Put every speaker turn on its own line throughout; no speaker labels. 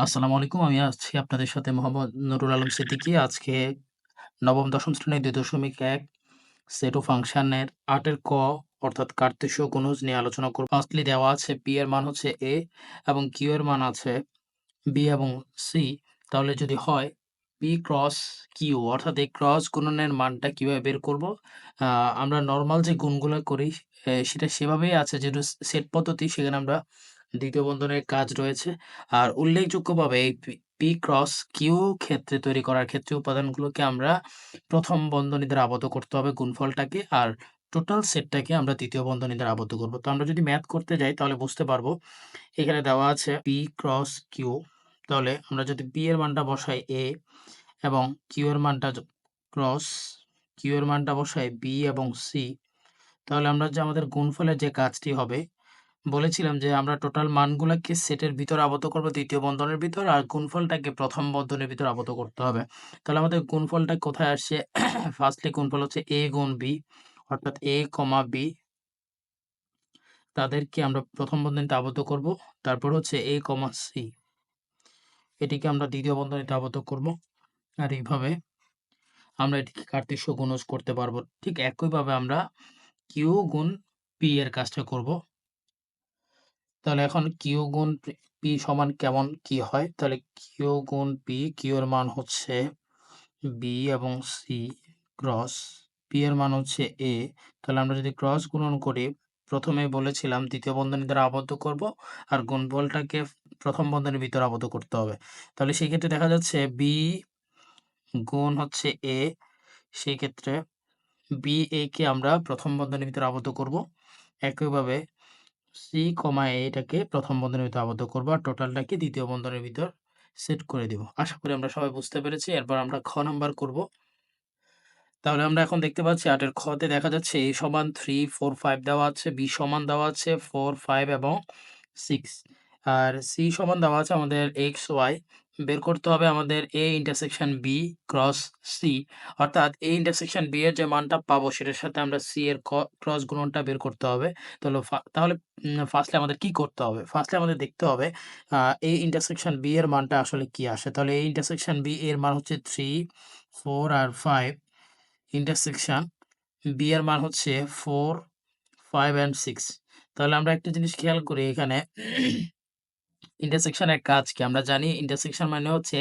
আসসালামু আলাইকুম। আমি আছি আপনাদের সাথে মোহাম্মদ নুরুল আলম সিদ্দিকী। আজকে নবম দশম শ্রেণীর ২.১ সেট ও ফাংশনের ৮ এর ক অর্থাৎ কার্তেশীয় গুণজ নিয়ে আলোচনা করব। ফার্স্টলি দেওয়া আছে P এর মান হচ্ছে A এবং Q এর মান আছে B এবং C। তাহলে যদি হয় P ক্রস Q অর্থাৎ এই ক্রস গুণনের মানটা কিভাবে বের করব? আমরা নরমাল যে গুণগুলা করি সেটা সেভাবেই আছে, যেহেতু সেট পদ্ধতি সেখানে আমরা দ্বিতীয় বন্ধনের কাজ রয়েছে। আর উল্লেখযোগ্যভাবে এই P ক্রস Q ক্ষেত্রে তৈরি করার ক্ষেত্রে উপাদানগুলোকে আমরা প্রথম বন্ধনী দ্বারা আবদ্ধ করতে হবে গুণফলটাকে, আর টোটাল সেটটাকে আমরা দ্বিতীয় বন্ধনী দ্বারা আবদ্ধ করব। তো আমরা যদি ম্যাথ করতে যাই তাহলে বুঝতে পারবো এখানে দেওয়া আছে P ক্রস Q। তাহলে আমরা যদি P এর মানটা বসাই A এবং Q এর মানটা ক্রস Q এর মানটা বসাই B এবং C, তাহলে আমরা যে আমাদের গুণফলের যে কাজটি হবে, বলেছিলাম যে আমরা টোটাল মানগুলাকে সেটের ভিতরে আবদ্ধ করব দ্বিতীয় বন্ধনের ভিতর, আর গুণফলটাকে প্রথম বন্ধনের ভিতর আবদ্ধ করতে হবে। তাহলে আমাদের গুণফলটা কোথায় আসছে? ফার্স্টলি গুণফল হচ্ছে A গুণ B, অর্থাৎ A, B তাদেরকে আমরা প্রথম বন্ধনীতে আবদ্ধ করব। তারপর হচ্ছে A, C এটিকে আমরা দ্বিতীয় বন্ধনীতে আবদ্ধ করব। আর এইভাবে আমরা এটিকে কার্তেশীয় গুণজ করতে পারবো। ঠিক একইভাবে আমরা Q গুণ P এর কাজটা করব। তাহলে এখন Q গুণ P সমান কেমন কি হয়? তাহলে Q গুণ P, Q এর মান হচ্ছে B এবং C ক্রস P এর মান হচ্ছে A। তাহলে আমরা যদি ক্রস গুণন করি, প্রথমে বলেছিলাম দ্বিতীয় বন্ধনী দ্বারা আবদ্ধ করব আর গুণফলটাকে প্রথম বন্ধনীর ভিতরে আবদ্ধ করতে হবে। তাহলে সেই ক্ষেত্রে দেখা যাচ্ছে B গুণ হচ্ছে A, সেই ক্ষেত্রে BA কে আমরা প্রথম বন্ধনীর ভিতরে আবদ্ধ করব। একইভাবে C, A এটাকে প্রথম বন্ধনীর ভিতরে আবদ্ধ করব আর টোটালটাকে দ্বিতীয় বন্ধনীর ভিতর সেট করে দিব। আশা করি আমরা সবাই বুঝতে পেরেছি। এরপর আমরা খ নাম্বার করব। তাহলে আমরা এখন দেখতে পাচ্ছি ৮ এর খ তে দেখা যাচ্ছে A সমান 3, 4, 5 দেওয়া আছে, B সমান দেওয়া আছে 4, 5 এবং 6, আর C সমান দেওয়া আছে আমাদের x, y। বের করতে হবে আমাদের A intersection B cross C, অর্থাৎ A ইন্টারসেকশন B এর যে মানটা পাবো সেটার সাথে আমরা C এর ক্রস গুণনটা বের করতে হবে। তাহলে ফার্স্টলি আমাদের কি করতে হবে? ফার্স্টলি আমাদের দেখতে হবে A ইন্টারসেকশন B এর মানটা আসলে কি আসে। তাহলে A ইন্টারসেকশন B এর মান হচ্ছে 3, 4 আর 5। ইন্টারসেকশন B এর মান হচ্ছে 4, 5 and 6। তাহলে আমরা একটা জিনিস খেয়াল করি এখানে ইন্টারসেকশনের কাজ কি? আমরা জানি ইন্টারসেকশন মানে হচ্ছে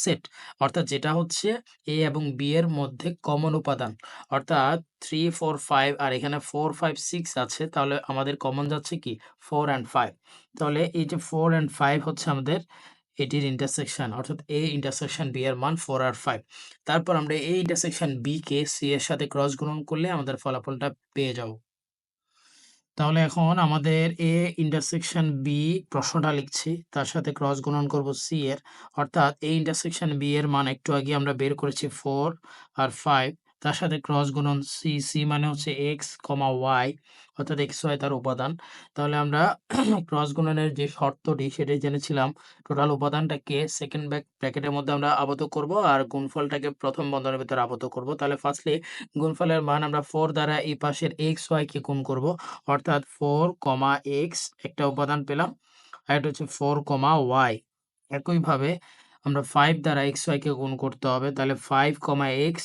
সেট, অর্থাৎ যেটা হচ্ছে A এবং B এর মধ্যে কমন উপাদান, অর্থাৎ 3, 4, 5 আর এখানে 4, 5, 6 আছে, তাহলে আমাদের কমন যাচ্ছে কি 4 and 5। তাহলে এই যে 4 and 5 হচ্ছে আমাদের এটির ইন্টারসেকশন, অর্থাৎ A ইন্টারসেকশন B এর মান 4 আর 5। তারপর আমরা A intersection B K C এর সাথে ক্রস গুণন করলে আমাদের ফলাফলটা পেয়ে যাব। তাহলে এখন আমাদের A ইন্টারসেকশন B প্রশ্নটা লিখছি, তার সাথে ক্রস গুণন করব C এর, অর্থাৎ A ইন্টারসেকশন B এর মান একটু আগে আমরা বের করেছি 4 আর 5, তার সাথে ক্রস গুণন C মানে হচ্ছে x, y অর্থাৎ xy তার উপাদান। তাহলে আমরা ক্রস গুণনের যে শর্তটি সেটাই জেনেছিলাম, টোটাল উপাদানটাকে সেকেন্ড ব্র্যাকেটের মধ্যে আমরা আবদ্ধ করব আর গুণফলটাকে প্রথম বন্ধনীর ভিতরে আবদ্ধ করব। তাহলে ফার্স্টলি গুণফলের মান আমরা 4 দ্বারা এই পাশের xy কে গুণ করব, অর্থাৎ 4, x একটা উপাদান পেলাম, আর এটা হচ্ছে 4, y। একইভাবে আমরা 5 দ্বারা xy কে গুণ করতে হবে, তাহলে 5, x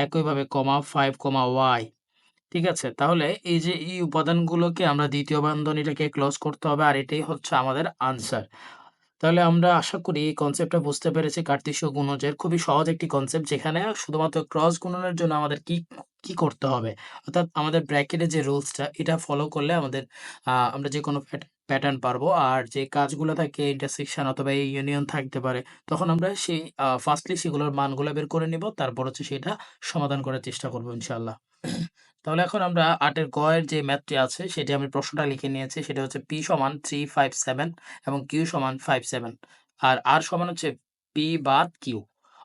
একইভাবে 5, y। ঠিক আছে? তাহলে এই যে এই উপাদানগুলোকে আমরা দ্বিতীয় বন্ধনীটাকে ক্লোজ করতে হবে, আর এটাই হচ্ছে আমাদের আনসার। তাহলে আমরা আশা করি এই কনসেপ্টটা বুঝতে পেরেছি। কার্তেশীয় গুণজের খুবই সহজ একটি কনসেপ্ট, যেখানে শুধুমাত্র ক্রস গুণনের জন্য আমাদের কি করতে হবে, অর্থাৎ আমাদের ব্র্যাকেটে যে রুলসটা এটা ফলো করলে আমাদের আমরা যেকোনো প্যাটার্ন পারবো। আর যে কাজগুলো থাকে ইন্টারসেকশন অথবা এই ইউনিয়ন থাকতে পারে, তখন আমরা সেই ফার্স্টলি সেগুলোর মানগুলো বের করে নিব, তারপর হচ্ছে সেটা সমাধান করার চেষ্টা করব ইনশাআল্লাহ। তাহলে এখন আমরা ৮ এর গ এর যে ম্যাথটি আছে সেটি আমি প্রশ্নটা লিখে নিয়েছি। সেটা হচ্ছে P সমান 3, 5, 7 এবং Q সমান 5, 7 আর R সমান হচ্ছে P বাদ Q।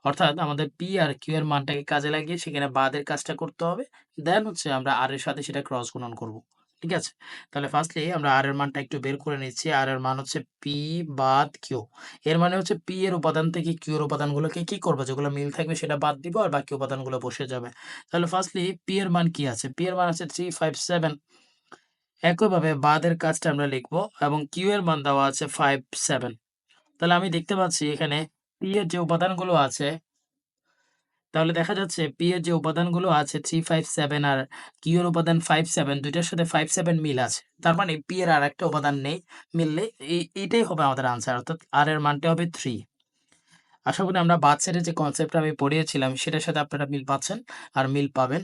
অর্থাৎ আমাদের P আর Q এর মানটাকে কাজে লাগিয়ে সেখানে বাদের কাজটা করতে হবে। দেন হচ্ছে আমরা R এর সাথে সেটা ক্রস গুণন করব। ঠিক আছে? তাহলে ফার্স্টলি আমরা R এর মানটা একটু বের করে নিচ্ছি। R এর মান হচ্ছে P বাদ Q। এর মানে হচ্ছে P এর উপাদান থেকে Q এর উপাদানগুলোকে কি করব? যেগুলো মিল থাকবে সেটা বাদ দিব আর বাকি উপাদানগুলো বসে যাবে। তাহলে ফার্স্টলি P এর মান কি আছে? P এর মান আছে 3, 5, 7। একইভাবে বাদের কাজটা আমরা লিখব এবং Q এর মান দেওয়া আছে 5, 7। তাহলে আমি দেখতে পাচ্ছি এখানে P এর যে উপাদানগুলো আছে, তাহলে দেখা যাচ্ছে P এর যে উপাদানগুলো আছে 3, 5, 7 আর Q এর উপাদান 5, 7 দুইটার সাথে 5, 7 মিল আছে। তার মানে P এর আরেকটা উপাদান নেই। মিললে এইটাই হবে আমাদের আনসার, অর্থাৎ R এর মানটা হবে 3। আশা করি আমরা বাদ সেটের যে কনসেপ্টটা আমি পড়িয়েছিলাম সেটার সাথে আপনারা মিল পাচ্ছেন আর মিল পাবেন।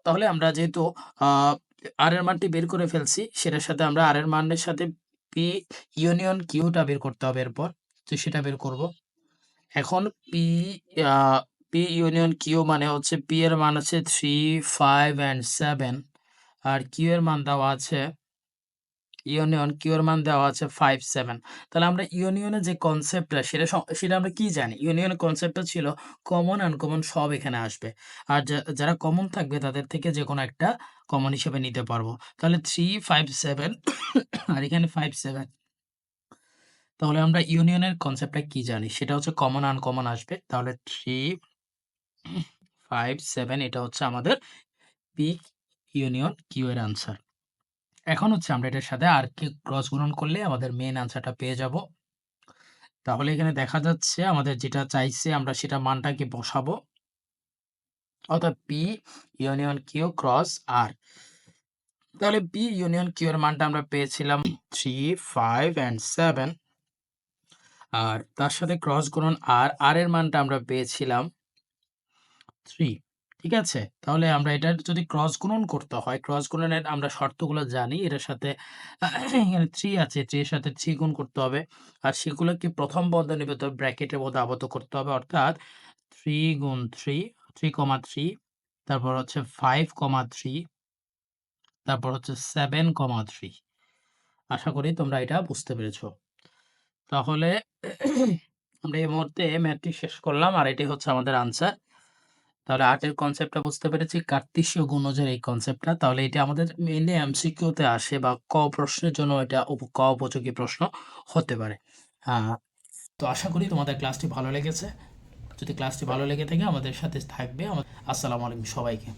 তাহলে আমরা যেহেতু আ R এর মানটি বের করে ফেলছি, সেটার সাথে আমরা R এর মানের সাথে P ইউনিয়ন Q টা বের করতে হবে এরপর। তো সেটা বের করব। এখন আ P ইউনিয়ন Q মানে হচ্ছে P এর মান আছে 3, 5 অ্যান্ড 7 আর Q এর মান দেওয়া আছে ইউনিয়ন Q এর মান দেওয়া আছে 5, 7। তাহলে আমরা ইউনিয়নের যে কনসেপ্টটা সেটা আমরা কি জানি? ইউনিয়নের কনসেপ্টটা ছিল কমন, আনকমন সব এখানে আসবে। আর যারা কমন থাকবে তাদের থেকে যেকোনো একটা কমন হিসেবে নিতে পারবো। তাহলে 3, 5, 7 আর এখানে 5, 7। তাহলে আমরা ইউনিয়নের কনসেপ্টটা কি জানি? সেটা হচ্ছে কমন, আনকমন আসবে। তাহলে 3, 5, 7 এটা হচ্ছে আমাদের P ইউনিয়ন Q এর আনসার। এখন হচ্ছে আমরা এটার সাথে আর কে ক্রস গুণন করলে আমাদের মেইন আনসারটা পেয়ে যাব। তাহলে এখানে দেখা যাচ্ছে আমাদের যেটা চাইছে আমরা সেটা মানটাকে বসাবো। অর্থাৎ P union Q cross R। তাহলে P ইউনিয়ন Q এর মানটা আমরা পেয়েছিলাম 3, 5 অ্যান্ড 7 আর তার সাথে ক্রস গুণন R এর মানটা আমরা পেয়েছিলাম 3। ঠিক আছে? তাহলে আমরা এটার যদি ক্রস গুণন করতে হয়, ক্রস গুণনের আমরা শর্তগুলো জানি। এটার সাথে এখানে 3 আছে, 3 এর সাথে 3 গুণ করতে হবে। আর সেগুলোকে প্রথম বন্ধনীর ভেতর ব্র্যাকেটের মধ্যে আবদ্ধ করতে হবে। অর্থাৎ 3 গুণ 3, 3,3 তারপর হচ্ছে 5,3 তারপর হচ্ছে 7,3। আশা করি তোমরা এটা বুঝতে পেরেছ। তাহলে আমরা এই মুহূর্তে ম্যাথটি শেষ করলাম আর এটাই হচ্ছে আমাদের আনসার। তাহলে ৮ এর কনসেপ্টটা বুঝতে পেরেছি, কার্তেশীয় গুণজের এই কনসেপ্টটা। তাহলে এটা আমাদের মেইনলি এমসিকিউতে আসে বা ক প্রশ্নের জন্য এটা ক উপযোগী প্রশ্ন হতে পারে। তো আশা করি তোমাদের ক্লাসটি ভালো লেগেছে। যদি ক্লাসটি ভালো লেগে থাকে আমাদের সাথে থাকবে। আসসালামু আলাইকুম সবাইকে।